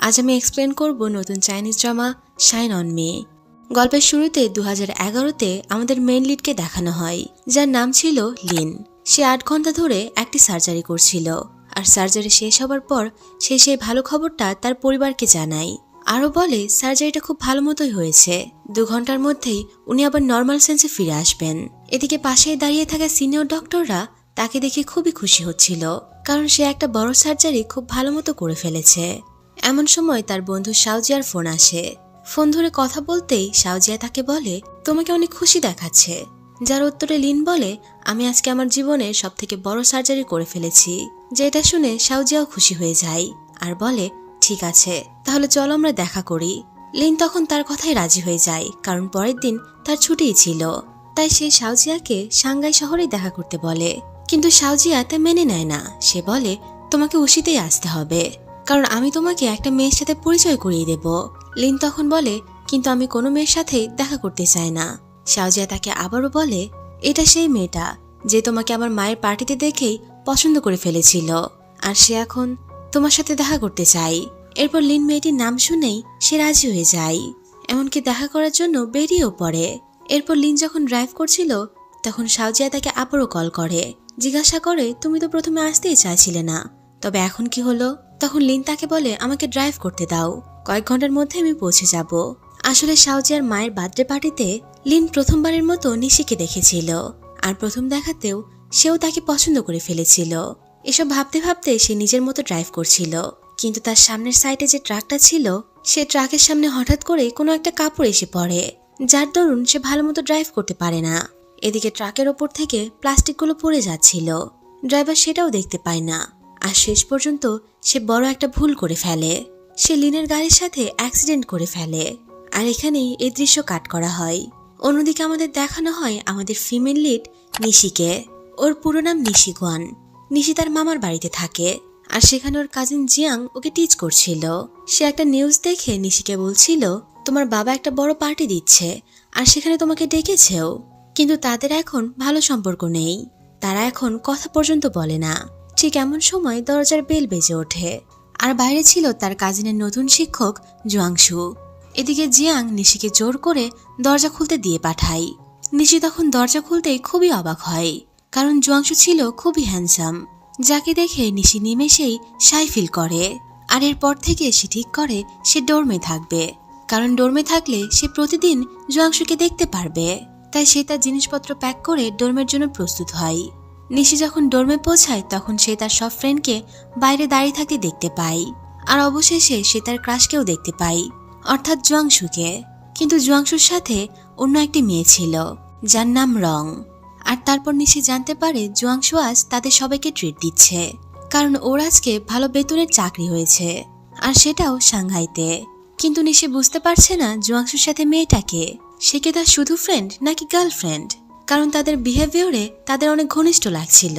আজ আমি এক্সপ্লেন করব নতুন Chinese drama shine on me. গল্পের শুরুতে 2011-তে আমাদের মেইন লিডকে দেখানো হয়, যার নাম ছিল লিন। সে 8 ঘন্টা ধরে একটি সার্জারি করছিল, আর সার্জারি শেষ হবার পর সে সেই ভালো খবরটা তার পরিবারকে জানায়। আরও বলে সার্জারিটা খুব ভালো মতোই হয়েছে, 2 ঘন্টার মধ্যেই উনি আবার নর্মাল সেন্সে ফিরে আসবেন। এদিকে পাশেই দাঁড়িয়ে থাকা সিনিয়র ডক্টররা তাকে দেখে খুবই খুশি হচ্ছিল, কারণ সে একটা বড় সার্জারি খুব ভালো মতো করে ফেলেছে। এমন সময় তার বন্ধু শাওজিয়ার ফোন আসে। ফোন ধরে কথা বলতেই শাওজিয়া তাকে বলে, তোমাকে অনেক খুশি দেখাচ্ছে। যার উত্তরে লিন বলে, আমি আজকে আমার জীবনের সবথেকে বড় সার্জারি করে ফেলেছি। যেটা শুনে শাওজিয়াও খুশি হয়ে যায় আর বলে, ঠিক আছে, তাহলে চলো আমরা দেখা করি। লিন তখন তার কথাই রাজি হয়ে যায়, কারণ পরের দিন তার ছুটিই ছিল। তাই সে শাওজিয়াকে সাংহাই শহরেই দেখা করতে বলে, কিন্তু শাওজিয়া তা মেনে নেয় না। সে বলে, তোমাকে উশিতেই আসতে হবে, কারণ আমি তোমাকে একটা মেয়ের সাথে পরিচয় করিয়ে দেব। লিন তখন বলে, কিন্তু আমি কোনো মেয়ের সাথে দেখা করতে চাই না। শাওজিয়া তাকে আবারও বলে, এটা সেই মেয়েটা যে তোমাকে আমার মায়ের পার্টিতে দেখেই পছন্দ করে ফেলেছিল, আর সে এখন তোমার সাথে দেখা করতে চাই। এরপর লিন মেয়েটির নাম শুনেই সে রাজি হয়ে যায়, এমনকি দেখা করার জন্য বেরিয়েও পড়ে। এরপর লিন যখন ড্রাইভ করছিল তখন শাওজিয়া তাকে আবারও কল করে, জিজ্ঞাসা করে, তুমি তো প্রথমে আসতেই চাইছিলে না, তবে এখন কি হলো? তখন লিন তাকে বলে, আমাকে ড্রাইভ করতে দাও, কয়েক ঘন্টার মধ্যে আমি পৌঁছে যাব। আসলে শাওজিয়ার মায়ের বার্থডে পার্টিতে লিন প্রথমবারের মতো নিশিকে দেখেছিল, আর প্রথম দেখাতেও সেও তাকে পছন্দ করে ফেলেছিল। এসব ভাবতে ভাবতে সে নিজের মতো ড্রাইভ করছিল, কিন্তু তার সামনের সাইডে যে ট্রাকটা ছিল সে ট্রাকের সামনে হঠাৎ করে কোনো একটা কাপড় এসে পড়ে, যার দরুন সে ভালো মতো ড্রাইভ করতে পারে না। এদিকে ট্রাকের ওপর থেকে প্লাস্টিকগুলো পড়ে যাচ্ছিল, ড্রাইভার সেটাও দেখতে পায় না। আর শেষ পর্যন্ত সে বড় একটা ভুল করে ফেলে, সে লিনের গাড়ির সাথে অ্যাক্সিডেন্ট করে ফেলে। আর এখানেই এই দৃশ্য কাট করা হয়। অন্যদিকে আমাদের দেখানো হয় আমাদের ফিমেল লিড নিশিকে। ওর পুরো নাম নিশি গুয়ান। নিশি তার মামার বাড়িতে থাকে, আর সেখানে ওর কাজিন জিয়াং ওকে টিচ করছিল। সে একটা নিউজ দেখে নিশিকে বলছিল, তোমার বাবা একটা বড় পার্টি দিচ্ছে আর সেখানে তোমাকে ডেকেছেও, কিন্তু তাদের এখন ভালো সম্পর্ক নেই, তারা এখন কথা পর্যন্ত বলে না। ঠিক এমন সময় দরজার বেল বেজে ওঠে, আর বাইরে ছিল তার কাজিনের নতুন শিক্ষক জুয়াংশু। এদিকে জিয়াং নিশিকে জোর করে দরজা খুলতে দিয়ে পাঠায়। নিশি তখন দরজা খুলতেই খুবই অবাক হয়, কারণ জুয়াংশু ছিল খুবই হ্যান্ডসাম, যাকে দেখে নিশি নিমেষেই শাই ফিল করে। আর এরপর থেকে সে ঠিক করে সে ডোরমে থাকবে, কারণ ডোরমে থাকলে সে প্রতিদিন জুয়াংশুকে দেখতে পারবে। তাই সে তার জিনিসপত্র প্যাক করে ডোরমের জন্য প্রস্তুত হয়। নিশি যখন ডোরমে পৌঁছায় তখন সে তার সব ফ্রেন্ডকে বাইরে দাঁড়িয়ে থাকতে দেখতে পায়, আর অবশেষে সে তার ক্রাশকেও দেখতে পায়, অর্থাৎ জুয়াংশুকে। কিন্তু জুয়াংশুর সাথে অন্য একটি মেয়ে ছিল, যার নাম রং। আর তারপর নিশি জানতে পারে জুয়াংশু আজ তাদের সবাইকে ট্রিট দিচ্ছে, কারণ ওর আজকে ভালো বেতনের চাকরি হয়েছে, আর সেটাও সাংহাইতে। কিন্তু নিশি বুঝতে পারছে না জুয়াংশুর সাথে মেয়েটাকে, সে কি তার শুধু ফ্রেন্ড নাকি গার্লফ্রেন্ড, কারণ তাদের বিহেভিয়ারে তাদের অনেক ঘনিষ্ঠ লাগছিল।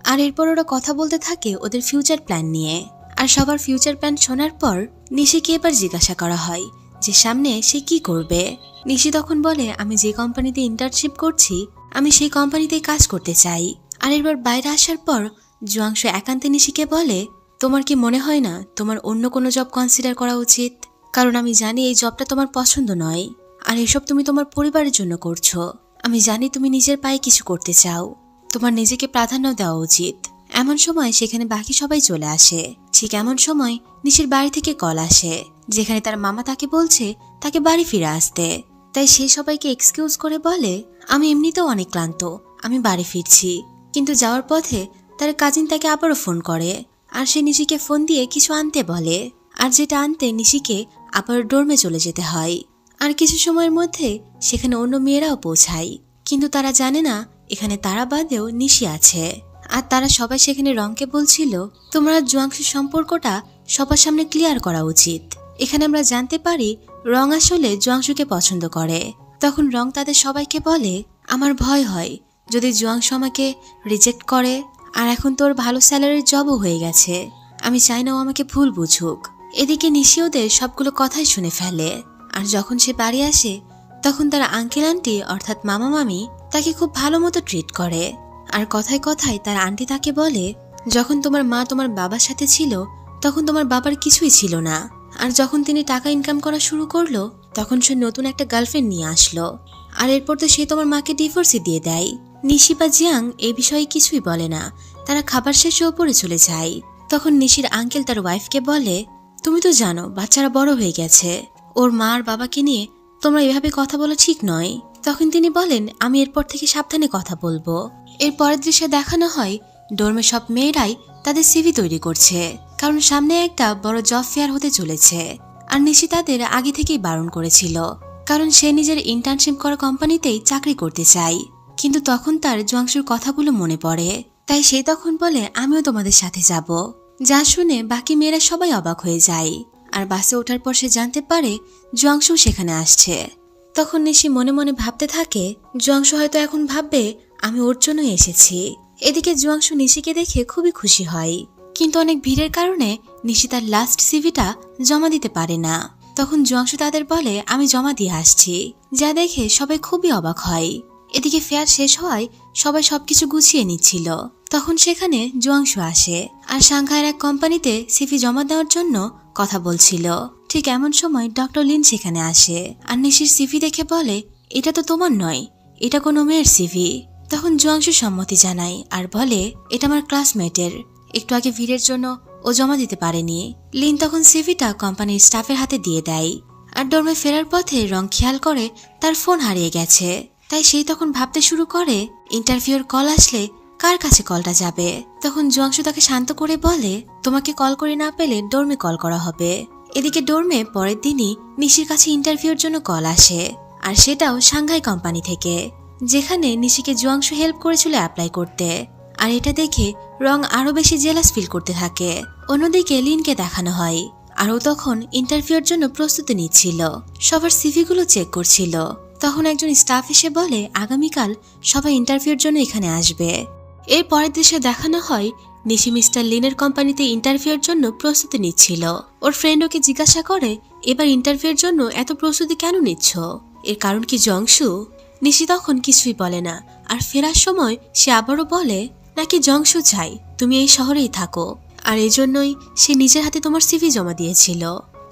আর এরপর ওরা কথা বলতে থাকে ওদের ফিউচার প্ল্যান নিয়ে। আর সবার ফিউচার প্ল্যান শোনার পর নিশিকে এবার জিজ্ঞাসা করা হয় যে সামনে সে কি করবে। নিশি তখন বলে, আমি যে কোম্পানিতে ইন্টার্নশিপ করছি আমি সেই কোম্পানিতেই কাজ করতে চাই। আর এবার বাইরে আসার পর জুয়াংশু একান্তে নিশিকে বলে, তোমার কি মনে হয় না তোমার অন্য কোনো জব কনসিডার করা উচিত? কারণ আমি জানি এই জবটা তোমার পছন্দ নয়, আর এসব তুমি তোমার পরিবারের জন্য করছো। আমি জানি তুমি নিজের পায়ে কিছু করতে চাও, তোমার নিজেকে প্রাধান্য দেওয়া উচিত। এমন সময় সেখানে বাকি সবাই চলে আসে। ঠিক এমন সময় নিশির বাড়ি থেকে কল আসে, যেখানে তার মামা তাকে বলছে তাকে বাড়ি ফিরে আসতে। তাই সে সবাইকে এক্সকিউজ করে বলে, আমি এমনিতেও অনেক ক্লান্ত, আমি বাড়ি ফিরছি। কিন্তু যাওয়ার পথে তার কাজিন তাকে আবারও ফোন করে, আর সে নিশিকে ফোন দিয়ে কিছু আনতে বলে, আর যেটা আনতে নিশিকে আবার ডোরমে চলে যেতে হয়। আর কিছু সময়ের মধ্যে সেখানে অন্য মেয়েরাও পৌঁছায়, কিন্তু তারা জানে না এখানে তারা বাদেও নিশি আছে। আর তারা সবাই সেখানে রংকে বলছিল, তোমরা জুয়াংশুর সম্পর্কটা সবার সামনে ক্লিয়ার করা উচিত। এখানে আমরা জানতে পারি রং আসলে জুয়াংশুকে পছন্দ করে। তখন রং তাদের সবাইকে বলে, আমার ভয় হয় যদি জুয়াংশু আমাকে রিজেক্ট করে, আর এখন তোর ভালো স্যালারির জবও হয়ে গেছে, আমি চাই না ও আমাকে ভুল বুঝুক। এদিকে নিশি ওদের সবগুলো কথাই শুনে ফেলে। আর যখন সে বাড়ি আসে তখন তার আঙ্কেল আন্টি অর্থাৎ মামা মামি তাকে খুব ভালো মতো ট্রিট করে। আর কথায় কথায় তার আন্টি তাকে বলে, যখন তোমার মা তোমার বাবার সাথে ছিল তখন তোমার বাবার কিছুই ছিল না, আর যখন তিনি টাকা ইনকাম করা শুরু করলো তখন সে নতুন একটা গার্লফ্রেন্ড নিয়ে আসলো। আর এরপর তো সে তোমার মাকে ডিভোর্সই দিয়ে দেয়। নিশি বা জিয়াং এই বিষয়ে কিছুই বলে না, তারা খাবার শেষে ওপরে চলে যায়। তখন নিশির আঙ্কেল তার ওয়াইফকে বলে, তুমি তো জানো বাচ্চারা বড় হয়ে গেছে, ওর মা আর বাবাকে নিয়ে তোমরা এভাবে কথা বলা ঠিক নয়। তখন তিনি বলেন, আমি এরপর থেকে সাবধানে কথা বলবো। এর পরের দৃশ্যে দেখানো হয় ডোর্মে সব মেয়েরাই তাদের সিভি তৈরি করছে, কারণ সামনে একটা বড় জব ফেয়ার হতে চলেছে। আর নিশি তাদের আগে থেকেই বারণ করেছিল, কারণ সে নিজের ইন্টার্নশিপ করা কোম্পানিতেই চাকরি করতে চায়। কিন্তু তখন তার জুয়াংশুর কথাগুলো মনে পড়ে, তাই সে তখন বলে, আমিও তোমাদের সাথে যাব। যা শুনে বাকি মেয়েরা সবাই অবাক হয়ে যায়। আর বাসে ওঠার পর সে জানতে পারে জুয়াংশু সেখানে আসছে। তখন নিশি মনে মনে ভাবতে থাকে, জুয়াংশু হয়তো এখন ভাববে আমি ওর জন্য এসেছি। এদিকে জুয়াংশু নিশিকে দেখে খুবই খুশি হয়, কিন্তু অনেক ভিড়ের কারণে নিশি তার লাস্ট সিভিটা জমা দিতে পারে না। তখন জুয়াংশু তাদের বলে, আমি জমা দিয়ে আসছি, যা দেখে সবাই খুবই অবাক হয়। এদিকে ফেয়ার শেষ হওয়ায় সবাই সবকিছু গুছিয়ে নিচ্ছিল। তখন সেখানে জুয়াংশু আসে আর সাংহাইয়ের এক কোম্পানিতে সিভি জমা দেওয়ার জন্য কথা বলছিল। ঠিক এমন সময় ডক্টর লিন সেখানে আসে আর নিশির সিভি দেখে বলে, এটা তো তোমার নয়, এটা কোনো মেয়ের সিভি। তখন জুয়াংশু সম্মতি জানায় আর বলে, এটা আমার ক্লাসমেটের, একটু আগে ভিড়ের জন্য ও জমা দিতে পারেনি। লিন তখন সিভিটা কোম্পানির স্টাফের হাতে দিয়ে দেয়। আর ডোর্মে ফেরার পথে রং খেয়াল করে তার ফোন হারিয়ে গেছে, তাই সেই তখন ভাবতে শুরু করে ইন্টারভিউর কল আসলে কার কাছে কলটা যাবে। তখন জুয়াংশু তাকে শান্ত করে বলে, তোমাকে কল করে না পেলে ডোর্মে কল করা হবে। এদিকে ডোর্মে পরের দিনই নিশির কাছে ইন্টারভিউর জন্য কল আসে, আর সেটাও সাংহাই কোম্পানি থেকে, যেখানে নিশিকে জুয়াংশু হেল্প করেছিল অ্যাপ্লাই করতে। আর এটা দেখে রং আরো বেশি জেলাস ফিল করতে থাকে। অন্যদিকে লিনকে দেখানো হয়, আর ও তখন ইন্টারভিউর জন্য প্রস্তুতি নিচ্ছিল, সবার সিভিগুলো চেক করছিল। তখন একজন স্টাফ এসে বলে, আগামীকাল সবাই ইন্টারভিউর জন্য এখানে আসবে। এর পরের দৃশ্যে দেখানো হয় নিশি মিস্টার লিনের কোম্পানিতে ইন্টারভিউর জন্য প্রস্তুতি নিচ্ছিল। ওর ফ্রেন্ড ওকে জিজ্ঞাসা করে, এবার ইন্টারভিউর জন্য এত প্রস্তুতি কেন নিচ্ছ, এর কারণ কি জংশু? নিশি তখন কিছুই বলে না, আর ফেরার সময় সে আবারও বলে, নাকি জংশু চাই তুমি এই শহরেই থাকো, আর এজন্যই সে নিজের হাতে তোমার সিভি জমা দিয়েছিল।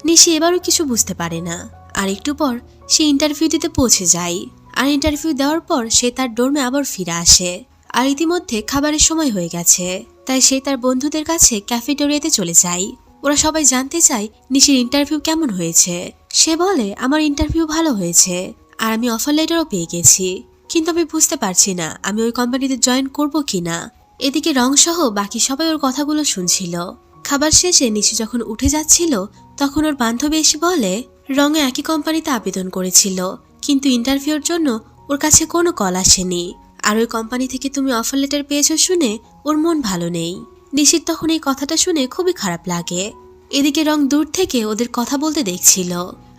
নিশি এবারও কিছু বুঝতে পারে না। আর একটু পর সে ইন্টারভিউ দিতে পৌঁছে যায়, আর ইন্টারভিউ দেওয়ার পর সে তার ডোর্মে আবার ফিরে আসে। আর ইতিমধ্যে খাবারের সময় হয়ে গেছে, তাই সে তার বন্ধুদের কাছে ক্যাফেটেরিয়াতে চলে যায়। ওরা সবাই জানতে চায় নিশির ইন্টারভিউ কেমন হয়েছে। সে বলে, আমার ইন্টারভিউ ভালো হয়েছে, আর আমি অফার লেটারও পেয়ে গেছি, কিন্তু আমি বুঝতে পারছি না আমি ওই কোম্পানিতে জয়েন করব কিনা। এদিকে রং সহ বাকি সবাই ওর কথাগুলো শুনছিল। খাবার শেষে নিশি যখন উঠে যাচ্ছিল তখন ওর বান্ধবী এসে বলে, রং একই কোম্পানিতে আবেদন করেছিল, কিন্তু ইন্টারভিউর জন্য ওর কাছে কোনো কল আসেনি, আর ওই কোম্পানি থেকে তুমি অফার লেটার পেয়েছো শুনে ওর মন ভালো নেই। নিশির তখন এই কথাটা শুনে খুবই খারাপ লাগে। এদিকে রং দূর থেকে ওদের কথা বলতে দেখছিল,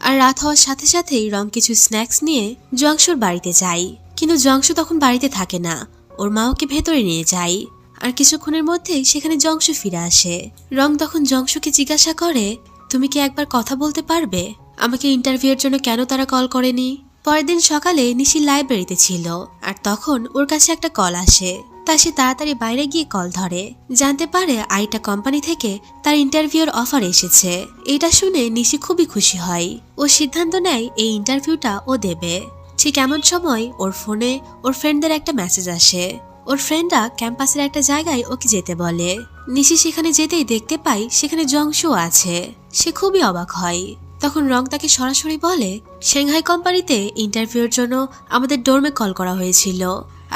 আর রাত হওয়ার সাথে সাথেই রং কিছু স্ন্যাক্স নিয়ে জংশুর বাড়িতে যায়। কিন্তু জংশু তখন বাড়িতে থাকে না, ওর মা ওকে ভেতরে নিয়ে যায়। আর কিছুক্ষণের মধ্যেই সেখানে জংশু ফিরে আসে। রং তখন জংশুকে জিজ্ঞাসা করে, তুমি কি একবার কথা বলতে পারবে, আমাকে ইন্টারভিউর জন্য কেন তারা কল করেনি? পরের দিন সকালে নিশি লাইব্রেরিতে ছিল, আর তখন ওর কাছে একটা কল আসে। তা সে তাড়াতাড়ি বাইরে গিয়ে কল ধরে, জানতে পারে আইটা কোম্পানি থেকে তার ইন্টারভিউর অফার এসেছে। এটা শুনে নিশি খুবই খুশি হয়। ও সিদ্ধান্ত নেয় এই ইন্টারভিউটা ও দেবে। ঠিক এমন সময় ওর ফোনে ওর ফ্রেন্ডদের একটা মেসেজ আসে। ওর ফ্রেন্ডরা ক্যাম্পাসের একটা জায়গায় ওকে যেতে বলে। নিশি সেখানে যেতেই দেখতে পায় সেখানে জংশু আছে। সে খুবই অবাক হয়। তখন রং তাকে সরাসরি বলে, সাংহাই কোম্পানিতে ইন্টারভিউর জন্য আমাদের ডোর্মে কল করা হয়েছিল,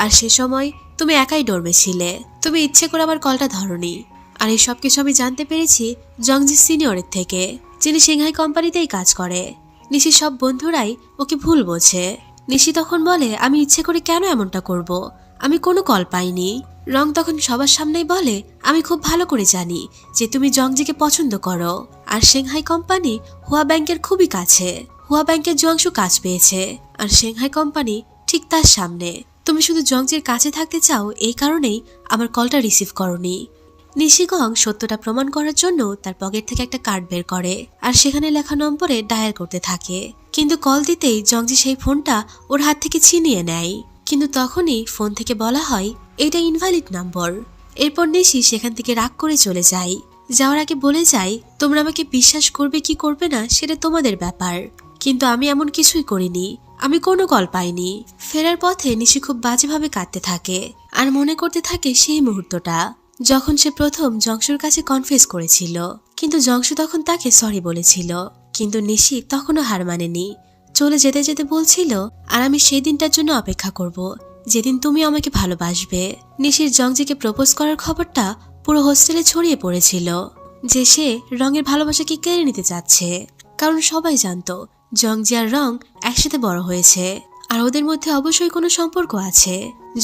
আর সে সময় তুমি একাই ডোর্মে ছিলে, তুমি ইচ্ছে করে আমার কলটা ধরনি। আর এই সব কিছু আমি জানতে পেরেছি জংজি সিনিয়রের থেকে, যিনি সাংহাই কোম্পানিতেই কাজ করে। নিশির সব বন্ধুরাই ওকে ভুল বোঝে। নিশি তখন বলে, আমি ইচ্ছে করে কেন এমনটা করব, আমি কোনো কল পাইনি। রং তখন সবার সামনেই বলে, আমি খুব ভালো করে জানি যে তুমি জংজিকে পছন্দ করো, আর সাংহাই কোম্পানি হুয়া ব্যাংকের খুবই কাছে। হুয়া ব্যাংকের জংশু কাজ পেয়েছে, আর সাংহাই কোম্পানি ঠিক তার সামনে। তুমি শুধু জংজির কাছে থাকতে চাও, এই কারণেই আমার কলটা রিসিভ করনি। নিশিগং সত্যটা প্রমাণ করার জন্য তার পকেট থেকে একটা কার্ড বের করে, আর সেখানে লেখা নম্বরে ডায়াল করতে থাকে। কিন্তু কল দিতেই জংজি সেই ফোনটা ওর হাত থেকে ছিনিয়ে নেয়। কিন্তু তখনই ফোন থেকে বলা হয় এটা ইনভ্যালিড নম্বর। এরপর নিশি সেখান থেকে রাগ করে চলে যায়। যাওয়ার আগে বলে যাই, তোমরা আমাকে বিশ্বাস করবে কি করবে না সেটা তোমাদের ব্যাপার, কিন্তু আমি এমন কিছুই করিনি, আমি কোনো কল পাইনি। ফেরার পথে নিশি খুব বাজেভাবে কাঁদতে থাকে আর মনে করতে থাকে সেই মুহূর্তটা যখন সে প্রথম জংশুর কাছে কনফেস করেছিল, কিন্তু জংশু তখন তাকে সরি বলেছিল। কিন্তু নিশি তখনও হার মানেনি, চলে যেতে যেতে বলছিল, আর আমি সেই দিনটার জন্য অপেক্ষা করব যেদিন তুমি আমাকে ভালোবাসবে। নিশির জংজিকে প্রপোজ করার খবরটা পুরো হোস্টেলে ছড়িয়ে পড়েছিল যে সে রঙের ভালোবাসাকে কেড়ে নিতে চাচ্ছে, কারণ সবাই জানতো জংজি আর রং একসাথে বড় হয়েছে আর ওদের মধ্যে অবশ্যই কোনো সম্পর্ক আছে।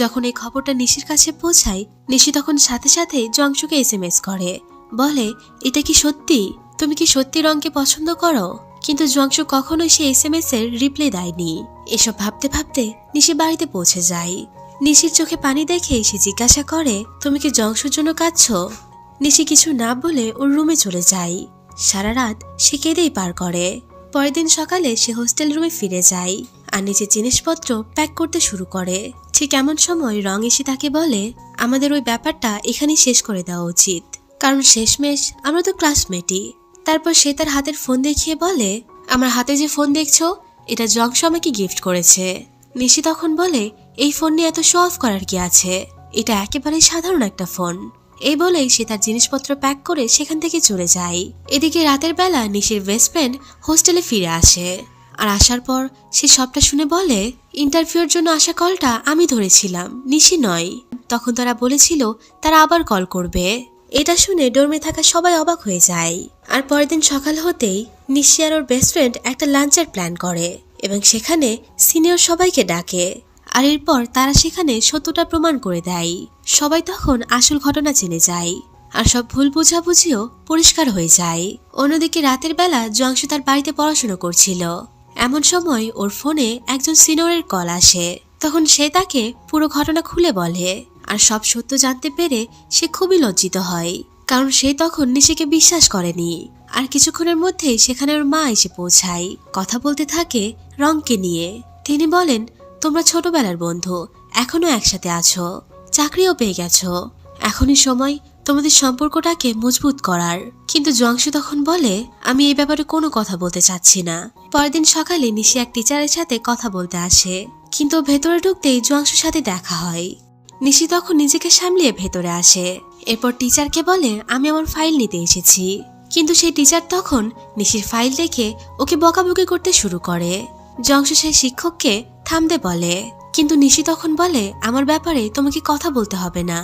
যখন এই খবরটা নিশির কাছে পৌঁছায়, নিশি তখন সাথে সাথে জংশুকে SMS করে, বলে এটা কি সত্যি, তুমি কি সত্যি রংকে পছন্দ করো? কিন্তু জংশু কখনোই সেই SMS এর রিপ্লাই দেয়নি। এসব ভাবতে ভাবতে নিশি বাড়িতে পৌঁছে যায়। নিশির চোখে পানি দেখে সে জিজ্ঞাসা করে, তুমি কি জংশুর জন্য কাঁদছো? নিশি কিছু না বলে ওর রুমে চলে যায়। সারা রাত সে কেঁদেই পার করে। পরের দিন সকালে সে হোস্টেল রুমে ফিরে যায় আর নিজের জিনিসপত্র প্যাক করতে শুরু করে। ঠিক এমন সময় রং এসে তাকে বলে, আমাদের ওই ব্যাপারটা এখানেই শেষ করে দেওয়া উচিত, কারণ শেষমেশ আমরা তো ক্লাসমেটই। তারপর সে তার হাতের ফোন দেখিয়ে বলে, আমার হাতে যে ফোন দেখছো এটা জংশু আমাকে গিফট করেছে। নিশি তখন বলে, এই ফোন নিয়ে এত শো অফ করার কি আছে, এটা একেবারে সাধারণ একটা ফোন। এই বলেই সে তার জিনিসপত্র প্যাক করে সেখান থেকে চলে যায়। এদিকে রাতের বেলা নিশির বেস্ট ফ্রেন্ড হোস্টেলে ফিরে আসে আর আসার পর সে সবটা শুনে বলে, ইন্টারভিউর জন্য আসা কলটা আমি ধরেছিলাম, নিশি নয়। তখন তারা বলেছিল তারা আবার কল করবে। এটা শুনে ডোরমে থাকা সবাই অবাক হয়ে যায়। আর পরের দিন সকাল হতেই নিশি আর ওর বেস্ট ফ্রেন্ড একটা লাঞ্চের প্ল্যান করে এবং সেখানে সিনিয়র সবাইকে ডাকে। আর এরপর তারা সেখানে সত্যটা প্রমাণ করে দেয়। সবাই তখন আসল ঘটনা জেনে যায় আর সব ভুল বোঝাবুঝিও পরিষ্কার হয়ে যায়। অন্যদিকে রাতের বেলা জংশু তার বাড়িতে পড়াশোনা করছিল। এমন সময় ওর ফোনে একজন সিনিয়রের কল আসে। তখন সে তাকে পুরো ঘটনা খুলে বলে আর সব সত্য জানতে পেরে সে খুবই লজ্জিত হয়, কারণ সে তখন নিশিকে বিশ্বাস করেনি। আর কিছুক্ষণের মধ্যেই সেখানে ওর মা এসে পৌঁছায়। কথা বলতে থাকে রংকে নিয়ে। তিনি বলেন, তোমরা ছোটবেলার বন্ধু, এখনো একসাথে আছো, চাকরিও পেয়ে গেছো, এখনই সময় তোমাদের সম্পর্কটাকে মজবুত করার। কিন্তু জংশু তখন বলে, আমি এই ব্যাপারে কোনো কথা বলতে চাচ্ছি না। পরের দিন সকালে নিশি এক টিচারের সাথে কথা বলতে আসে, কিন্তু ভেতরে ঢুকতেই জংশুর সাথে দেখা হয়। নিশি তখন নিজেকে সামলিয়ে ভেতরে আসে। এরপর টিচারকে বলে, আমি আমার ফাইল নিতে এসেছি। কিন্তু সেই টিচার তখন নিশির ফাইল দেখে ওকে বকাবকি করতে শুরু করে। জংশু সেই শিক্ষককে থামতে বলে, কিন্তু নিশি তখন বলে, আমার ব্যাপারে তোমাকে কথা বলতে হবে না।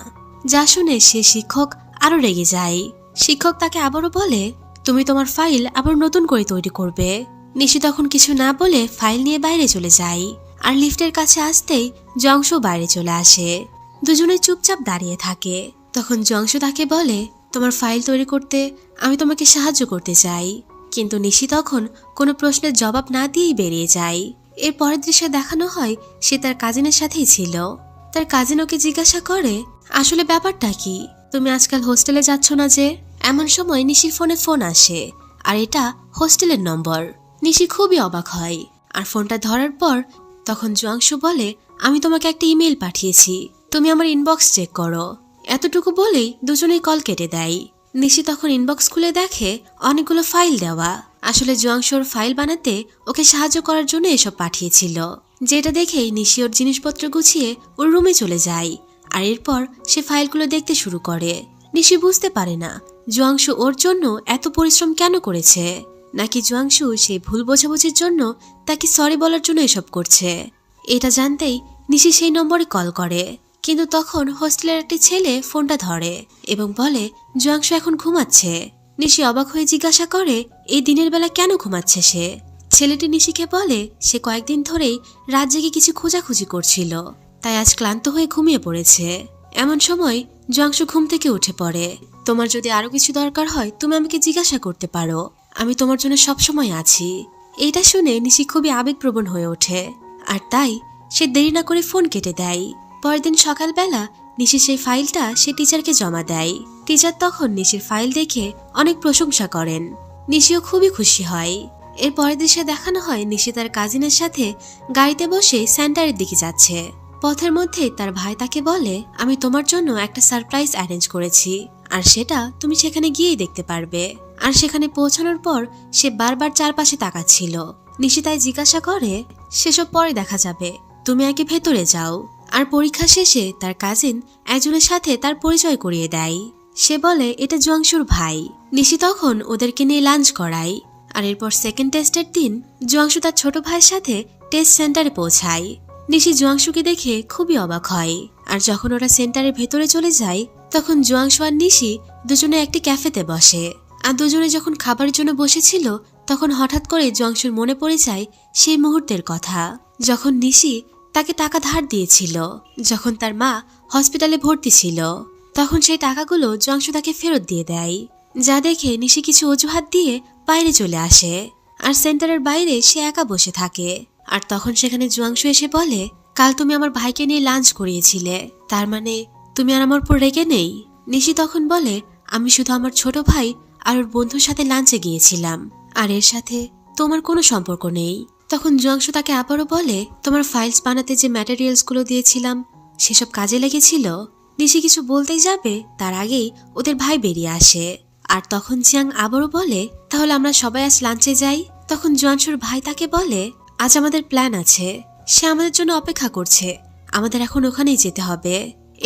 যা শুনে সে শিক্ষক আরো রেগে যায়। শিক্ষক তাকে আবারও বলে, তুমি তোমার ফাইল আবার নতুন করে তৈরি করবে। নিশি তখন কিছু না বলে ফাইল নিয়ে বাইরে চলে যায়। আর লিফটের কাছে আসতেই জংশু বাইরে চলে আসে। দুজনে চুপচাপ দাঁড়িয়ে থাকে। তখন জংশু তাকে বলে, তোমার ফাইল তৈরি করতে আমি তোমাকে সাহায্য করতে চাই। কিন্তু নিশি তখন কোনো প্রশ্নের জবাব না দিয়েই বেরিয়ে যায়। এর পরের দৃশ্যে দেখানো হয় সে তার কাজিনের সাথেই ছিল। তার কাজিন ওকে জিজ্ঞাসা করে, আসলে ব্যাপারটা কি, তুমি আজকাল হোস্টেলে যাচ্ছ না যে? এমন সময় নিশির ফোনে ফোন আসে আর এটা হোস্টেলের নম্বর। নিশি খুবই অবাক হয় আর ফোনটা ধরার পর তখন জংশু বলে, আমি তোমাকে একটা ইমেল পাঠিয়েছি, তুমি আমার ইনবক্স চেক করো। এতটুকু বলেই দুজনেই কল কেটে দেয়। নিশি তখন ইনবক্স খুলে দেখে অনেকগুলো ফাইল দেওয়া। আসলে জংশুর ফাইল বানাতে ওকে সাহায্য করার জন্য এসব পাঠিয়েছিল। যেটা দেখেই নিশি ওর জিনিসপত্র গুছিয়ে ওর রুমে চলে যায় আর এরপর সে ফাইলগুলো দেখতে শুরু করে। নিশি বুঝতে পারে না জংশু ওর জন্য এত পরিশ্রম কেন করেছে, নাকি জংশু সেই ভুল বোঝাবুঝির জন্য তাকে সরি বলার জন্য এসব করছে। এটা জানতেই নিশি সেই নম্বরে কল করে, কিন্তু তখন হোস্টেলের একটি ছেলে ফোনটা ধরে এবং বলে জংশু এখন ঘুমাচ্ছে। নিশি অবাক হয়ে জিজ্ঞাসা করে, এই দিনের বেলা কেন ঘুমাচ্ছে সে? ছেলেটি নিশিকে বলে, সে কয়েকদিন ধরেই রাত জেগে কিছু খোঁজাখুঁজি করছিল, তাই আজ ক্লান্ত হয়ে ঘুমিয়ে পড়েছে। এমন সময় জংশু ঘুম থেকে উঠে পড়ে। তোমার যদি আরো কিছু দরকার হয় তুমি আমাকে জিজ্ঞাসা করতে পারো, আমি তোমার জন্য সবসময় আছি। এইটা শুনে নিশি খুবই আবেগপ্রবণ হয়ে ওঠে আর তাই সে দেরি না করে ফোন কেটে দেয়। পরের দিন সকালবেলা নিশি সেই ফাইলটা সে টিচারকে জমা দেয়। টিচার তখন নিশির ফাইল দেখে অনেক প্রশংসা করেন। নিশিও খুবই খুশি হয়। এর পরের দৃশ্যে দেখানো হয় নিশি তার কাজিনের সাথে গাড়িতে বসে সেন্টারের দিকে যাচ্ছে। পথের মধ্যে তার ভাই তাকে বলে, আমি তোমার জন্য একটা সারপ্রাইজ অ্যারেঞ্জ করেছি, আর সেটা তুমি সেখানে গিয়েই দেখতে পারবে। আর সেখানে পৌঁছানোর পর সে বারবার চারপাশে তাকাচ্ছিল। নিশি তাই জিজ্ঞাসা করে, সেসব পরে দেখা যাবে, তুমি আগে ভেতরে যাও। আর পরীক্ষা শেষে তার কাজিন একজনের সাথে তার পরিচয় করিয়ে দেয়। সে বলে এটা জুয়াংশুর ভাই। নিশি তখন ওদেরকে নিয়ে লাঞ্চ করায়। আর এরপর সেকেন্ড টেস্টের দিন জুয়াংশু তার ছোট ভাইয়ের সাথে টেস্ট সেন্টারে পৌঁছায়। নিশি জুয়াংশুকে দেখে খুবই অবাক হয়। আর যখন ওরা সেন্টারের ভেতরে চলে যায় তখন জুয়াংশু আর নিশি দুজনে একটি ক্যাফেতে বসে। আর দুজনে যখন খাবারের জন্য বসেছিল তখন হঠাৎ করে জুয়াংশুর মনে পড়ে যায় সেই মুহূর্তের কথা, যখন নিশি তাকে টাকা ধার দিয়েছিল যখন তার মা হসপিটালে ভর্তি ছিল। তখন সেই টাকাগুলো জুয়াংশু তাকে ফেরত দিয়ে দেয়, যা দেখে নিশি কিছু অজুহাত দিয়ে বাইরে চলে আসে। আর সেন্টারের বাইরে সে একা বসে থাকে। আর তখন সেখানে জুয়াংশু এসে বলে, কাল তুমি আমার ভাইকে নিয়ে লাঞ্চ করিয়েছিলে, তার মানে তুমি আর আমার উপর রেগে নেই? নিশি তখন বলে, আমি শুধু আমার ছোট ভাই আর ওর বন্ধুর সাথে লাঞ্চে গিয়েছিলাম, আর এর সাথে তোমার কোনো সম্পর্ক নেই। তখন জুয়াংশু তাকে আবারও বলে, তোমার ফাইলস বানাতে যে ম্যাটেরিয়ালসগুলো দিয়েছিলাম সেসব কাজে লেগেছিল। নিশি কিছু বলতেই যাবে তার আগেই ওদের ভাই বেরিয়ে আসে। আর তখন জিয়াং আবারও বলে, তাহলে আমরা সবাই আজ লাঞ্চে যাই। তখন জুয়াংশুর ভাই তাকে বলে, আজ আমাদের প্ল্যান আছে, সে আমাদের জন্য অপেক্ষা করছে, আমাদের এখন ওখানেই যেতে হবে।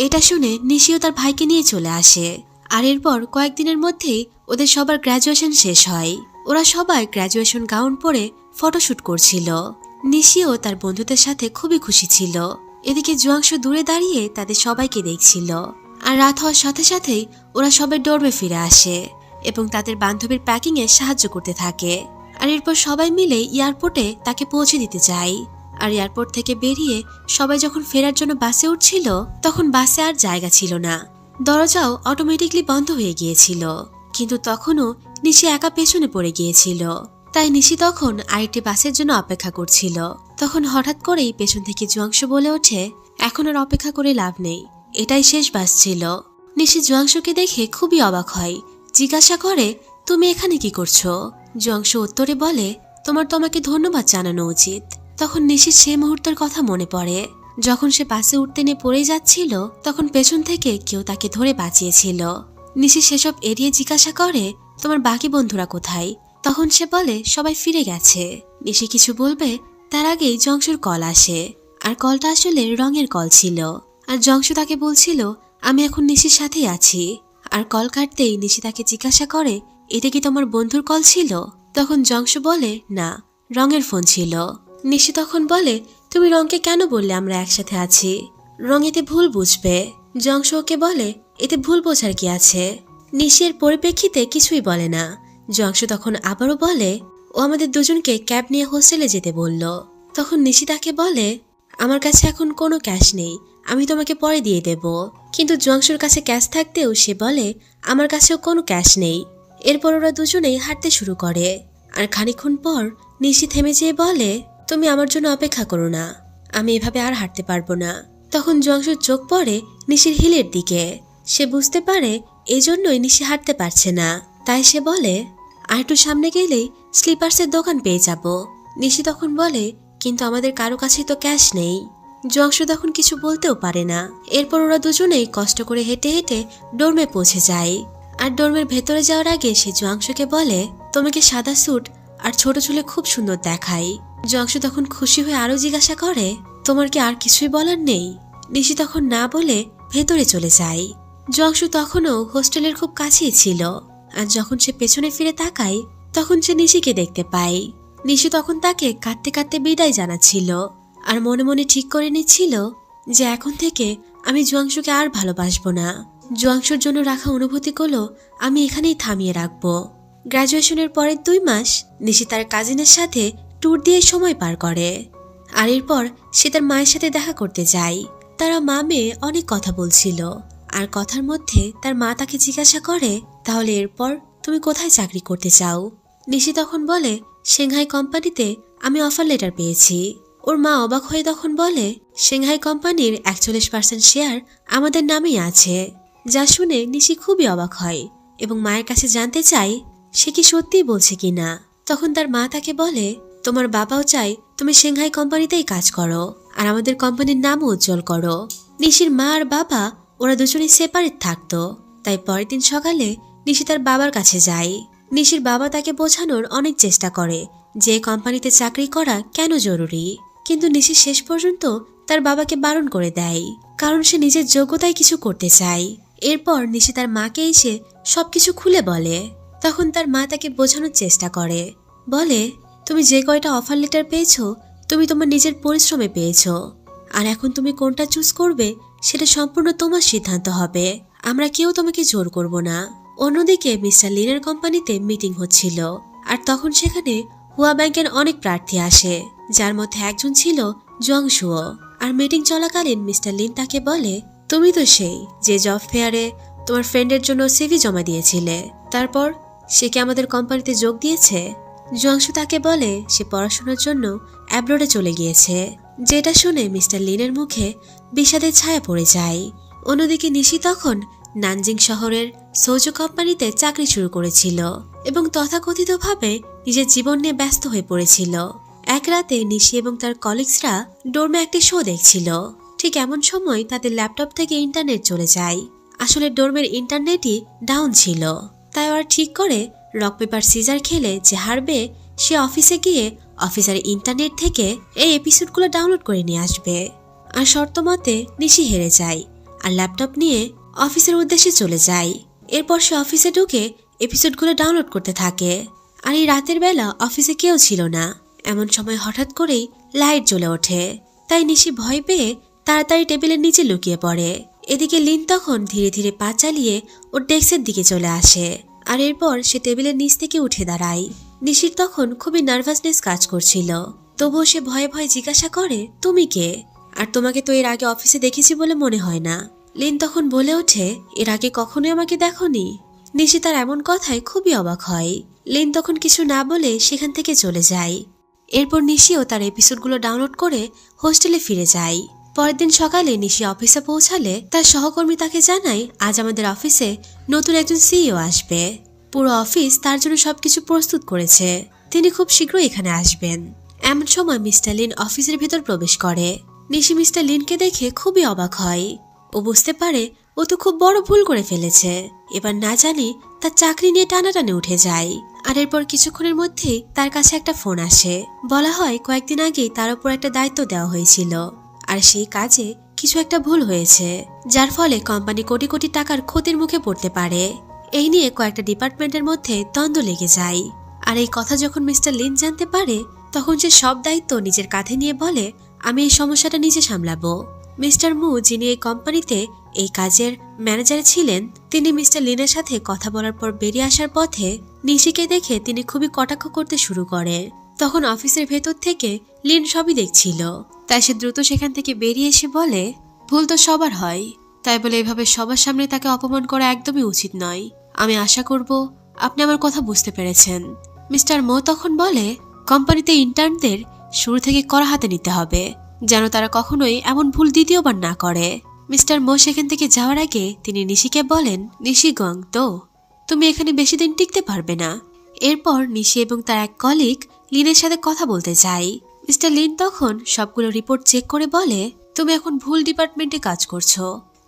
এটা শুনে নিশিও তার ভাইকে নিয়ে চলে আসে। আর এরপর কয়েকদিনের মধ্যেই ওদের সবার গ্র্যাজুয়েশন শেষ হয়। ওরা সবাই গ্র্যাজুয়েশন গাউন পরে ফটোশুট করছিল। নিশিও তার বন্ধুদের সাথে খুবই খুশি ছিল। এদিকে জুয়াংশু দূরে দাঁড়িয়ে তাদের সবাইকে দেখছিল। আর রাত হওয়ার সাথে সাথেই ওরা সবাই ডর্মে ফিরে আসে এবং তাদের বান্ধবীর প্যাকিং এ সাহায্য করতে থাকে। আর এরপর সবাই মিলে এয়ারপোর্টে তাকে পৌঁছে দিতে যায়। আর এয়ারপোর্ট থেকে বেরিয়ে সবাই যখন ফেরার জন্য বাসে উঠছিল তখন বাসে আর জায়গা ছিল না, দরজাও অটোমেটিকলি বন্ধ হয়ে গিয়েছিল। কিন্তু তখনও নিশি একা পেছনে পড়ে গিয়েছিল। তাই নিশি তখন আরেকটি বাসের জন্য অপেক্ষা করছিল। তখন হঠাৎ করেই পেছন থেকে জুয়াংশু বলে ওঠে, এখন আর অপেক্ষা করে লাভ নেই, এটাই শেষ বাস ছিল। নিশি জুয়াংশুকে দেখে খুবই অবাক হয়, জিজ্ঞাসা করে, তুমি এখানে কি করছো? জুয়াংশু উত্তরে বলে, তোমার তো আমাকে ধন্যবাদ জানানো উচিত। তখন নিশির সে মুহূর্তের কথা মনে পড়ে, যখন সে বাসে উঠতে নিয়ে পড়ে যাচ্ছিল তখন পেছন থেকে কেউ তাকে ধরে বাঁচিয়েছিল। নিশি সেসব এড়িয়ে জিজ্ঞাসা করে, তোমার বাকি বন্ধুরা কোথায়? তখন সে বলে, সবাই ফিরে গেছে। নিশি কিছু বলবে তার আগেই জংশুর কল আসে। আর কলটা আসলে রঙের কল ছিল। আর জংশু তাকে বলছিল, আমি এখন নিশির সাথেই আছি। আর কল কাটতেই নিশি তাকে জিজ্ঞাসা করে, এটা কি তোমার বন্ধুর কল ছিল? তখন জংশু বলে, না, রঙের ফোন ছিল। নিশি তখন বলে, তুমি রঙকে কেন বললে আমরা একসাথে আছি? রং এতে ভুল বুঝবে। জংশু ওকে বলে, এতে ভুল বোঝার কি আছে? নিশি এর পরিপ্রেক্ষিতে কিছুই বলে না। জংশু তখন আবারও বলে, ও আমাদের দুজনকে ক্যাব নিয়ে হোস্টেলে যেতে বলল। তখন নিশি তাকে বলে, আমার কাছে এখন কোনো ক্যাশ নেই, আমি তোমাকে পরে দিয়ে দেব। কিন্তু জংশুর কাছে ক্যাশ থাকতেও সে বলে, আমার কাছেও কোনো ক্যাশ নেই। এরপর ওরা দুজনেই হাঁটতে শুরু করে। আর খানিকক্ষণ পর নিশি থেমে যেয়ে বলে, তুমি আমার জন্য অপেক্ষা করো না, আমি এভাবে আর হাঁটতে পারবো না। তখন জংশুর চোখ পড়ে নিশির হিলের দিকে। সে বুঝতে পারে এজন্যই নিশি হাঁটতে পারছে না। তাই সে বলে, আর একটু সামনে গেলেই স্লিপার্সের দোকান পেয়ে যাব। নিশি তখন বলে, কিন্তু আমাদের কারো কাছেই তো ক্যাশ নেই। জংশু তখন কিছু বলতেও পারে না। এরপর ওরা দুজনেই কষ্ট করে হেঁটে হেঁটে ডোরমে পৌঁছে যায়। আর ডোরমের ভেতরে যাওয়ার আগে সে জংশুকে বলে, তোমাকে সাদা স্যুট আর ছোট চুলে খুব সুন্দর দেখায়। জংশু তখন খুশি হয়ে আরো জিজ্ঞাসা করে, তোমার কি আর কিছুই বলার নেই? নিশি তখন না বলে ভেতরে চলে যায়। জংশু তখনও হোস্টেলের খুব কাছেই ছিল। আর যখন সে পেছনে ফিরে তাকায় তখন সে নিশিকে দেখতে পায়। নিশি তখন তাকে কাঁদতে কাঁদতে বিদায় জানাচ্ছিল। আর মনে মনে ঠিক করে নিচ্ছিল যে এখন থেকে আমি জুয়াংশুকে আর ভালোবাসবো না। জুয়াংশুর জন্য রাখা অনুভূতিগুলো আমি এখানেই থামিয়ে রাখবো। গ্র্যাজুয়েশনের পরের 2 মাস নিশি তার কাজিনের সাথে ট্যুর দিয়ে সময় পার করে। আর এরপর সে তার মায়ের সাথে দেখা করতে যায়। তারা মা মেয়ে অনেক কথা বলছিল। আর কথার মধ্যে তার মা তাকে জিজ্ঞাসা করে, তাহলে এরপর তুমি কোথায় চাকরি করতে চাও? নিশি তখন বলে, সিংহাই কোম্পানিতে আমি অফার লেটার পেয়েছি। ওর মা অবাক হয়ে তখন বলে, সিংহাই কোম্পানির 41% শেয়ার আমাদের নামেই আছে। যা শুনে নিশি খুবই অবাক হয় এবং মায়ের কাছে জানতে চায় সে কি সত্যিই বলছে কিনা। তখন তার মা তাকে বলে, তোমার বাবাও চাই তুমি সিংহাই কোম্পানিতেই কাজ করো আর আমাদের কোম্পানির নামও উজ্জ্বল করো। নিশির মা আর বাবা ওরা দুজনেই সেপারেট থাকতো। তাই পরের দিন সকালে নিশি তার বাবার কাছে যায়। নিশির বাবা তাকে বোঝানোর অনেক চেষ্টা করে যে কোম্পানিতে চাকরি করা কেন জরুরি, কিন্তু নিশি শেষ পর্যন্ত তার বাবাকে বারণ করে দেয়, কারণ সে নিজের যোগ্যতায় কিছু করতে চায়। এরপর নিশি তার মাকে এসে সবকিছু খুলে বলে। তখন তার মা তাকে বোঝানোর চেষ্টা করে, বলে তুমি যে কয়টা অফার লেটার পেয়েছো তুমি তোমার নিজের পরিশ্রমে পেয়েছো, আর এখন তুমি কোনটা চুজ করবে সেটা সম্পূর্ণ তোমার সিদ্ধান্ত হবে, আমরা কেউ তোমাকে জোর করব না। অন্যদিকে মিস্টার লিনের কোম্পানিতে মিটিং হচ্ছিল, আর তখন সেখানে হুয়া ব্যাংকের অনেক প্রার্থী আসে, যার মধ্যে একজন ছিল জংশুও। আর মিটিং চলাকালীন মিস্টার লিন তাকে বলে, তুমি তো সেই যে জব ফেয়ারে তোমার ফ্রেন্ডের জন্য সিভি জমা দিয়েছিলে, তারপর সে কি আমাদের কোম্পানিতে যোগ দিয়েছে? জংশু তাকে বলে সে পড়াশোনার জন্য অ্যাব্রোডে চলে গিয়েছে, যেটা শুনে মিস্টার লিনের মুখে বিষাদের ছায়া পড়ে যায়। অন্যদিকে নিশি তখন নানজিং শহরের সৌজু কোম্পানিতে চাকরি শুরু করেছিল এবং তথাকথিতভাবে নিজের জীবন নিয়ে ব্যস্ত হয়ে পড়েছিল। এক রাতে নিশি এবং তার কলিগসরা ডোরমে একটি শো দেখছিল। ঠিক এমন সময় তাদের ল্যাপটপ থেকে ইন্টারনেট চলে যায়। আসলে ডোরমের ইন্টারনেটই ডাউন ছিল, তাই ওরা ঠিক করে রক পেপার সিজার খেলে যে হারবে সে অফিসে গিয়ে অফিসারের ইন্টারনেট থেকে এই এপিসোডগুলো ডাউনলোড করে নিয়ে আসবে। আর শর্ত মতে নিশি হেরে যায় আর ল্যাপটপ নিয়ে অফিসের উদ্দেশ্যে চলে যায়। এরপর সে অফিসে ঢুকে এপিসোডগুলো ডাউনলোড করতে থাকে। আর এই রাতের বেলা অফিসে কেউ ছিল না। এমন সময় হঠাৎ করেই লাইট জ্বলে ওঠে, তাই নিশি ভয় পেয়ে তাড়াতাড়ি টেবিলের নিচে লুকিয়ে পড়ে। এদিকে লিন তখন ধীরে ধীরে পা চালিয়ে ওর ডেস্কের দিকে চলে আসে, আর এরপর সে টেবিলের নিচ থেকে উঠে দাঁড়ায়। নিশির তখন খুবই নার্ভাসনেস কাজ করছিল, তবুও সে ভয়ে ভয়ে জিজ্ঞাসা করে, তুমি কে? আর তোমাকে তো এর আগে অফিসে দেখেছি বলে মনে হয় না। লিন তখন বলে ওঠে, এর আগে কখনোই আমাকে দেখোনি। নিশি তার এমন কথায় খুবই অবাক হয়। লিন তখন কিছু না বলে সেখান থেকে চলে যায়। এরপর নিশিও তার এপিসোডগুলো ডাউনলোড করে হোস্টেলে ফিরে যায়। পরের দিন সকালে নিশি অফিসে পৌঁছালে তার সহকর্মী তাকে জানায়, আজ আমাদের অফিসে নতুন একজন সিইও আসবে। পুরো অফিস তার জন্য সবকিছু প্রস্তুত করেছে, তিনি খুব শীঘ্রই এখানে আসবেন। এমন সময় মিস্টার লিন অফিসের ভিতর প্রবেশ করে। নিশি মিস্টার লিনকে দেখে খুবই অবাক হয়। ও বুঝতে পারে ও তো খুব বড় ভুল করে ফেলেছে। এবার না জানি তার চাকরি নিয়ে টানাটানি উঠে যায়। আর এরপর কিছুক্ষণের মধ্যেই তার কাছে একটা ফোন আসে। বলা হয় কয়েকদিন আগেই তার উপর একটা দায়িত্ব দেওয়া হয়েছিল, আর সেই কাজে কিছু একটা ভুল হয়েছে, যার ফলে কোম্পানি কোটি কোটি টাকার ক্ষতির মুখে পড়তে পারে। এই নিয়ে কয়েকটা ডিপার্টমেন্টের মধ্যে দ্বন্দ্ব লেগে যায়। আর এই কথা যখন মিস্টার লিন জানতে পারে, তখন সে সব দায়িত্ব নিজের কাঁধে নিয়ে বলে, আমি এই সমস্যাটা নিজে সামলাবো। মিস্টার মু, যিনি এই কোম্পানিতে এই কাজের ম্যানেজার ছিলেন, তিনি মিস্টার লিনের সাথে কথা বলার পর বেরিয়ে আসার পথে নিশিকে দেখে তিনি খুবই কটাক্ষ করতে শুরু করে। তখন অফিসের ভেতর থেকে লিন সবই দেখছিল, তাই সে দ্রুত সেখান থেকে বেরিয়ে এসে বলে, ভুল তো সবার হয়, তাই বলে এভাবে সবার সামনে তাকে অপমান করা একদমই উচিত নয়। আমি আশা করব আপনি আমার কথা বুঝতে পেরেছেন। মিস্টার মো তখন বলে, কোম্পানিতে ইন্টার্নদের শুরু থেকে কড়া হাতে নিতে হবে, যেন তারা কখনোই এমন ভুল দ্বিতীয়বার না করে। মিস্টার মো সেখান থেকে যাওয়ার আগে তিনি নিশিকে বলেন, নিশি গং তো তুমি এখানে বেশি দিন টিকতে পারবে না। এরপর নিশি এবং তার এক কলিগ লিনের সাথে কথা বলতে যায়। মিস্টার লিন তখন সবগুলো রিপোর্ট চেক করে বলে, তুমি এখন ভুল ডিপার্টমেন্টে কাজ করছো।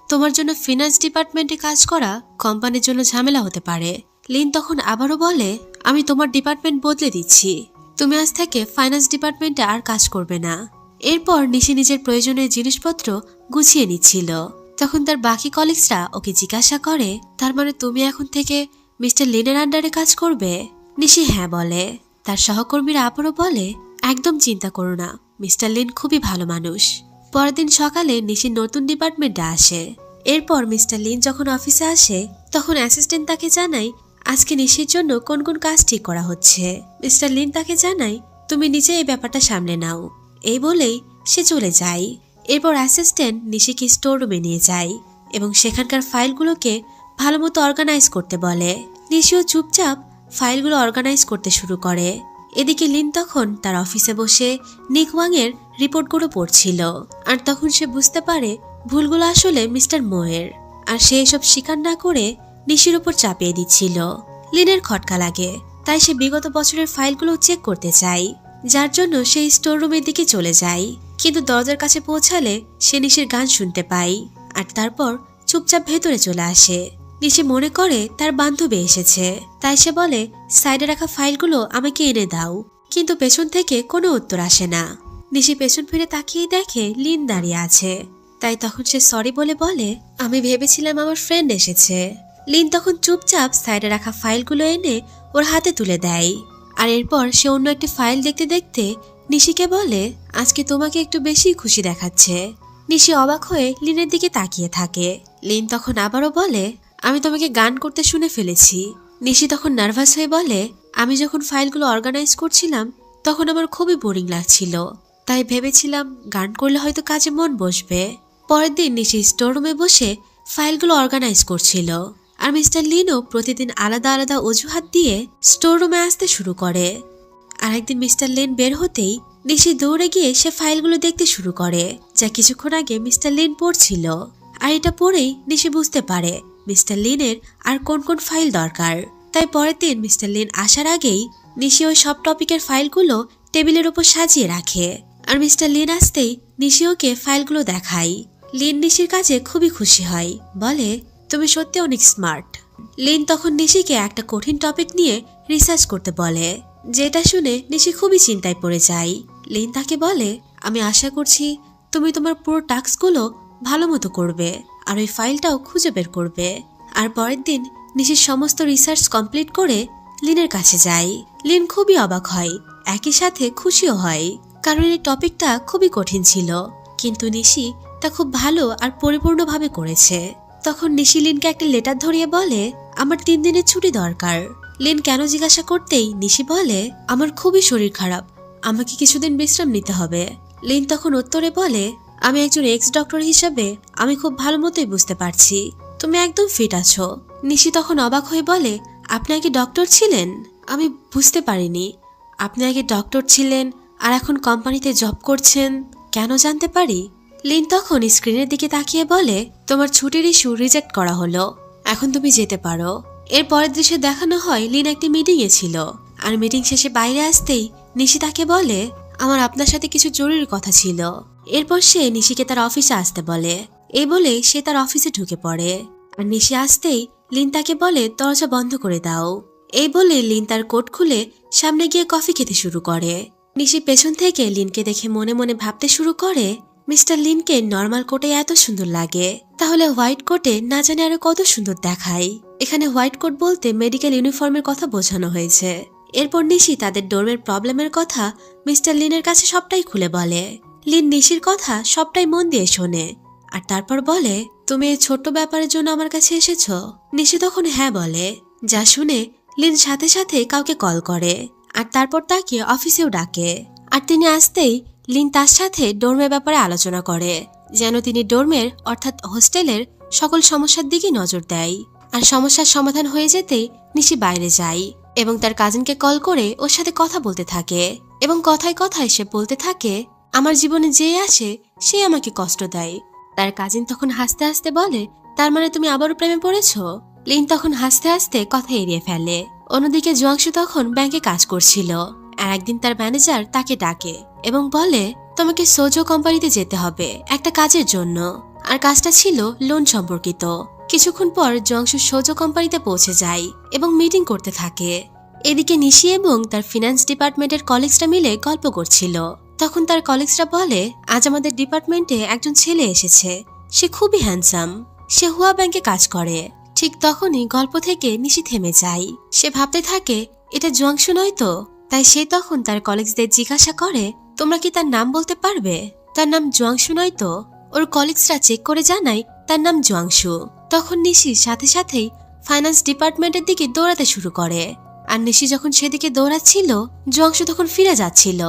তোমার জন্য ফিনান্স ডিপার্টমেন্টে কাজ করা কোম্পানির জন্য ঝামেলা হতে পারে। লিন তখন আবারও বলে, আমি তোমার ডিপার্টমেন্ট বদলে দিচ্ছি, তুমি আজ থেকে ফাইন্যান্স ডিপার্টমেন্টে আর কাজ করবে না। এরপর নিশি নিজের প্রয়োজনীয় জিনিসপত্র গুছিয়ে নিচ্ছিল। তখন তার বাকি কলিগসরা ওকে জিজ্ঞাসা করে, তার মানে তুমি এখন থেকে মিস্টার লিনের আন্ডারে কাজ করবে? নিশি হ্যাঁ বলে। তার সহকর্মীরা আবারও বলে, একদম চিন্তা করো না, মিস্টার লিন খুবই ভালো মানুষ। পরের দিন সকালে নিশি নতুন ডিপার্টমেন্টে আসে। এরপর মিস্টার লিন যখন অফিসে আসে, তখন অ্যাসিস্ট্যান্ট তাকে জানায় আজকে নিশির জন্য কোন কোন কাজ ঠিক করা হচ্ছে। মিস্টার লিন তাকে জানায়, তুমি নিজে এই ব্যাপারটা সামলে নাও। এই বলেই সে চলে যায়। এরপর অ্যাসিস্ট্যান্ট নিশিকে স্টোর রুমে নিয়ে যায় এবং সেখানকার ফাইলগুলোকে ভালো মতো অর্গানাইজ করতে বলে। নিশিও চুপচাপ ফাইলগুলো অর্গানাইজ করতে শুরু করে। এদিকে লিন তখন তার অফিসে বসে নিক ওয়াং এর রিপোর্টগুলো পড়ছিল, আর তখন সে বুঝতে পারে ভুলগুলো আসলে মিস্টার মোয়ের, আর সে এসব স্বীকার না করে নিশির উপর চাপিয়ে দিচ্ছিল। লিনের খটকা লাগে, তাই সে বিগত বছরের ফাইলগুলো চেক করতে চায়, যার জন্য সেই স্টোর রুমের দিকে চলে যায়। কিন্তু দরজার কাছে পৌঁছালে সে নিশির গান শুনতে পায়, আর তারপর চুপচাপ ভেতরে চলে আসে। নিশি মনে করে তার বান্ধবী এসেছে, তাই সে বলে সাইডে রাখা ফাইলগুলো আমাকে এনে দাও, কিন্তু পেছন থেকে কোনো উত্তর আসে না। নিশি পেছন ফিরে তাকিয়ে দেখে লিন দাঁড়িয়ে আছে, তাই তখন সে সরি বলে আমি ভেবেছিলাম আমার ফ্রেন্ড এসেছে। লিন তখন চুপচাপ সাইডে রাখা ফাইলগুলো এনে ওর হাতে তুলে দেয়, আর এরপর সে অন্য একটি ফাইল দেখতে দেখতে নিশিকে বলে আজকে তোমাকে একটু বেশি খুশি দেখাচ্ছে। নিশি অবাক হয়ে লিনের দিকে তাকিয়ে থাকে। লিন তখন আবারও বলে আমি তোমাকে গান করতে শুনে ফেলেছি। নিশি তখন নার্ভাস হয়ে বলে আমি যখন ফাইলগুলো অর্গানাইজ করছিলাম তখন আমার খুবই বোরিং লাগছিল, তাই ভেবেছিলাম গান করলে হয়তো কাজে মন বসবে। পরের দিন নিশি স্টোর রুমে বসে ফাইলগুলো অর্গানাইজ করছিল, আর মিস্টার লিনও প্রতিদিন আলাদা আলাদা অজুহাত দিয়ে স্টোর রুমে আসতে শুরু করে। আর একদিন মিস্টার লিন বের হতেই নিশি দৌড়ে গিয়ে সে ফাইলগুলো দেখতে শুরু করে, যা কিছুক্ষণ আগে মিস্টার লিন পড়ছিল। আর এটা পড়েই নিশি বুঝতে পারে মিস্টার লিনের আর কোন কোন ফাইল দরকার। তাই পরের দিন মিস্টার লিন আসার আগেই নিশি ওই সব টপিকের ফাইলগুলো টেবিলের উপর সাজিয়ে রাখে, আর মিস্টার লিন আসতেই নিশি ওকে ফাইলগুলো দেখায়। লিন নিশির কাছে খুবই খুশি হয়, বলে তুমি সত্যি অনেক স্মার্ট। লিন তখন নিশিকে একটা কঠিন টপিক নিয়ে রিসার্চ করতে বলে, যেটা শুনে নিশি খুবই চিন্তায় পড়ে যায়। লিন তাকে বলে আমি আশা করছি তুমি তোমার পুরো টাস্কগুলো ভালো মতো করবে আর ওই ফাইলটাও খুঁজে বের করবে। আর পরের দিন নিশির সমস্ত রিসার্চ কমপ্লিট করে লিনের কাছে যায়। লিন খুবই অবাক হয়, একই সাথে খুশিও হয়, কারণ এই টপিকটা খুবই কঠিন ছিল, কিন্তু নিশি তা খুব ভালো আর পরিপূর্ণভাবে করেছে। তখন নিশি লিনকে একটা লেটার ধরিয়ে বলে আমার 3 দিনের ছুটি দরকার। লিন কেন জিজ্ঞাসা করতেই নিশি বলে আমার খুবই শরীর খারাপ, আমাকে কিছুদিন বিশ্রাম নিতে হবে। লিন তখন উত্তরে বলে আমি একজন এক্স ডক্টর হিসাবে আমি খুব ভালো মতোই বুঝতে পারছি তুমি একদম ফিট আছো। নিশি তখন অবাক হয়ে বলে আপনি আগে ডক্টর ছিলেন? আমি বুঝতে পারিনি আপনি আগে ডক্টর ছিলেন আর এখন কোম্পানিতে জব করছেন, কেন জানতে পারি? লিন তখন স্ক্রিনের দিকে তাকিয়ে বলে তোমার ছুটির ইস্যু রিজেক্ট করা হলো, এখন তুমি যেতে পারো। এর পরের দৃশ্যে দেখানো হয় লিন একটি মিটিংয়ে ছিল, আর মিটিং শেষে বাইরে আসতেই নিশি তাকে বলে আমার আপনার সাথে কিছু জরুরি কথা ছিল। এরপর সে নিশিকে তার অফিসে আসতে বলে, এই বলে সে তার অফিসে ঢুকে পড়ে। আর নিশি আসতেই লিন তাকে বলে দরজা বন্ধ করে দাও। এই বলে লিন তার কোট খুলে সামনে গিয়ে কফি খেতে শুরু করে। নিশি পেছন থেকে লিনকে দেখে মনে মনে ভাবতে শুরু করে মিস্টার লিনকে নর্মাল কোটে এত সুন্দর লাগে, তাহলে হোয়াইট কোটে না জানি আরো কত সুন্দর দেখায়। এখানে হোয়াইট কোট বলতে মেডিকেল ইউনিফর্মের কথা বোঝানো হয়েছে। এরপর নিশি তাদের ডোর্মের প্রবলেমের কথা মিস্টার লিনের কাছে সবটাই খুলে বলে। লিন নিশির কথা সবটাই মন দিয়ে শোনে, আর তারপর বলে তুমি এই ছোট্ট ব্যাপারের জন্য আমার কাছে এসেছো? নিশি তখন হ্যাঁ বলে, যা শুনে লিন সাথে সাথে কাউকে কল করে, আর তারপর তাকে অফিসেও ডাকে। আর তিনি আসতেই লিন তার সাথে ডোর্মের ব্যাপারে আলোচনা করে, যেন তিনি ডোর্মের অর্থাৎ হোস্টেলের সকল সমস্যার দিকে নজর দেয়। আর সমস্যার সমাধান হয়ে যেতেই নিশি বাইরে যায় এবং তার কাজিনকে কল করে ওর সাথে কথা বলতে থাকে, এবং কথায় কথায় সে বলতে থাকে আমার জীবনে যে আসে সে আমাকে কষ্ট দেয়। তার কাজিন তখন হাসতে হাসতে বলে তার মানে তুমি আবারও প্রেমে পড়েছো? লিন তখন হাসতে হাসতে কথা এড়িয়ে ফেলে। অন্যদিকে জুয়াংশু তখন ব্যাংকে কাজ করছিল, আর একদিন তার ম্যানেজার তাকে ডাকে এবং বলে তোমাকে সোজো কোম্পানিতে যেতে হবে একটা কাজের জন্য, আর কাজটা ছিল লোন সম্পর্কিত। কিছুক্ষণ পর জুয়াংশু সোজো কোম্পানিতে পৌঁছে যায় এবং মিটিং করতে থাকে। এদিকে নিশি এবং তার ফিনান্স ডিপার্টমেন্টের কলিগসরা মিলে গল্প করছিল। তখন তার কলিগসরা বলে আজ আমাদের ডিপার্টমেন্টে একজন ছেলে এসেছে, সে খুবই হ্যান্ডসাম, সে হুয়া ব্যাংকে কাজ করে। ঠিক তখনই গল্প থেকে নিশি থেমে যায়। সে ভাবতে থাকে এটা জুয়াংশু নয় তো? তাই সে তখন তার কলিগসদের জিজ্ঞাসা করে তোমরা কি তার নাম বলতে পারবে? তার নাম জুয়াংশু নয় তো? ওর কলিগসরা চেক করে জানায় তার নাম জুয়াংশু। তখন নিশি সাথে সাথেই ফাইন্যান্স ডিপার্টমেন্টের দিকে দৌড়াতে শুরু করে। আর নিশি যখন সেদিকে দৌড়াচ্ছিল জুয়াংশু তখন ফিরে যাচ্ছিল।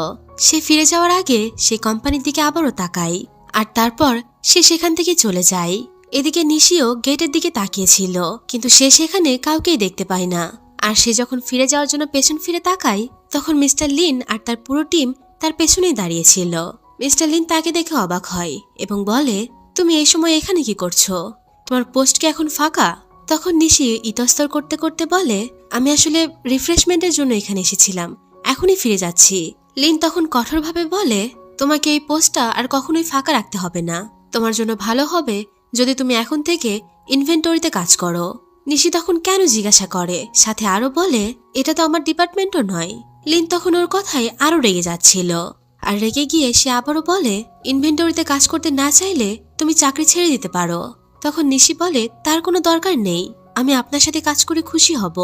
সে ফিরে যাওয়ার আগে সে কোম্পানির দিকে আবারও তাকায়, আর তারপর সে সেখান থেকে চলে যায়। এদিকে নিশিও গেটের দিকে তাকিয়েছিল, কিন্তু সে সেখানে কাউকেই দেখতে পায় না। আর সে যখন ফিরে যাওয়ার জন্য পেছন ফিরে তাকায় তখন মিস্টার লিন আর তার পুরো টিম তার পেছনেই দাঁড়িয়েছিল। মিস্টার লিন তাকে দেখে অবাক হয় এবং বলে তুমি এই সময় এখানে কি করছো? তোমার পোস্ট কি এখন ফাঁকা? তখন নিশি ইতস্তর করতে করতে বলে আমি আসলে রিফ্রেশমেন্টের জন্য এখানে এসেছিলাম, এখনই ফিরে যাচ্ছি। লিন তখন কঠোরভাবে বলে তোমাকে এই পোস্টটা আর কখনোই ফাঁকা রাখতে হবে না, তোমার জন্য ভালো হবে যদি তুমি এখন থেকে ইনভেন্টরিতে কাজ করো। নিশি তখন কেন জিজ্ঞাসা করে, সাথে আরো বলে এটা তো আমার ডিপার্টমেন্টও নয়। লিন তখন ওর কথায় আরো রেগে যাচ্ছিল, আর রেগে গিয়ে সে আবারও বলে ইনভেন্টরিতে কাজ করতে না চাইলে তুমি চাকরি ছেড়ে দিতে পারো। তখন নিশি বলে তার কোনো দরকার নেই, আমি আপনার সাথে কাজ করে খুশি হব।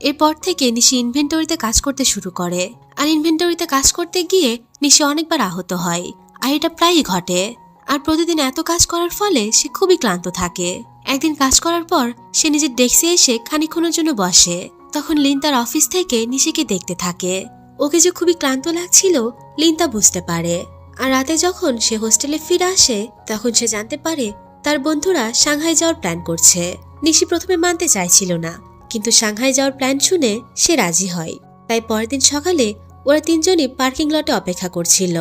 এরপর থেকে নিশি ইনভেন্টরিতে কাজ করতে শুরু করে, আর ইনভেন্টরিতে কাজ করতে গিয়ে নিশি অনেকবার আহত হয়, আর এটা প্রায়ই ঘটে। আর প্রতিদিন এত কাজ করার ফলে সে খুবই ক্লান্ত থাকে। একদিন কাজ করার পর সে নিজের ডেস্কে এসে খানিকক্ষণের জন্য বসে। তখন লিন তার অফিস থেকে নিশিকে দেখতে থাকে। ওকে যে খুবই ক্লান্ত লাগছিল লিন তা বুঝতে পারে। আর রাতে যখন সে হোস্টেলে ফিরে আসে তখন সে জানতে পারে তার বন্ধুরা সাংহাই যাওয়ার প্ল্যান করছে। নিশি প্রথমে মানতে চাইছিল না, কিন্তু সাংহাই যাওয়ার প্ল্যান শুনে সে রাজি হয়। তাই পরের দিন সকালে ওরা তিনজনই পার্কিং লটে অপেক্ষা করছিল।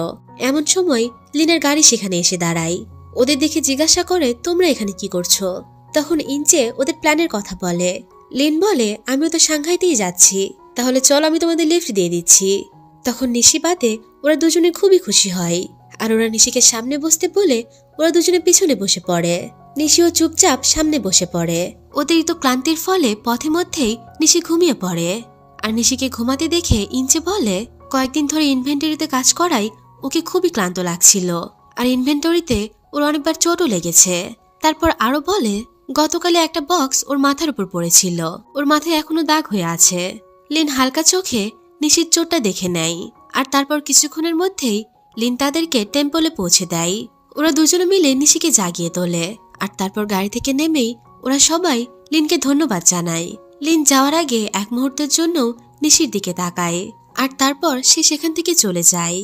এমন সময় লিনের গাড়ি সেখানে এসে দাঁড়ায়। ওদের দেখে জিজ্ঞাসা করে তোমরা এখানে কি করছো? তখন ইঞ্চে ওদের প্ল্যানের কথা বলে। লিন বলে আমিও তো সাংহাইতেই যাচ্ছি, তাহলে চলো আমি তোমাদের লিফট দিয়ে দিচ্ছি। তখন নিশি বাদে ওরা দুজনে খুবই খুশি হয়, আর ওরা নিশিকে সামনে বসতে বলে ওরা দুজনে পিছনে বসে পড়ে। নিশিও চুপচাপ সামনে বসে পড়ে। অতিরিক্ত ক্লান্তির ফলে পথে মধ্যেই নিশি ঘুমিয়ে পড়ে। আর নিশিকে ঘুমাতে দেখে ইঞ্চে বলে কয়েকদিন ধরে ইনভেন্টরিতে কাজ করাই ওকে খুবই ক্লান্ত লাগছিল, আর ইনভেন্টরিতে ওর অনেকবার চোটও লেগেছে। তারপর আরো বলে গতকালে একটা বক্স ওর মাথার উপর পড়েছিল, ওর মাথায় এখনো দাগ হয়ে আছে। লিন হালকা চোখে নিশির চোটটা দেখে নেয়, আর তারপর কিছুক্ষণের মধ্যেই লিন তাদেরকে টেম্পলে পৌঁছে দেয়। ওরা দুজনে মিলে নিশিকে জাগিয়ে তোলে, আর তারপর গাড়ি থেকে নেমেই ওরা সবাই লিনকে ধন্যবাদ জানায়। লিন যাওয়ার আগে এক মুহূর্তের জন্য নিশির দিকে তাকায়, আর তারপর সে সেখান থেকে চলে যায়।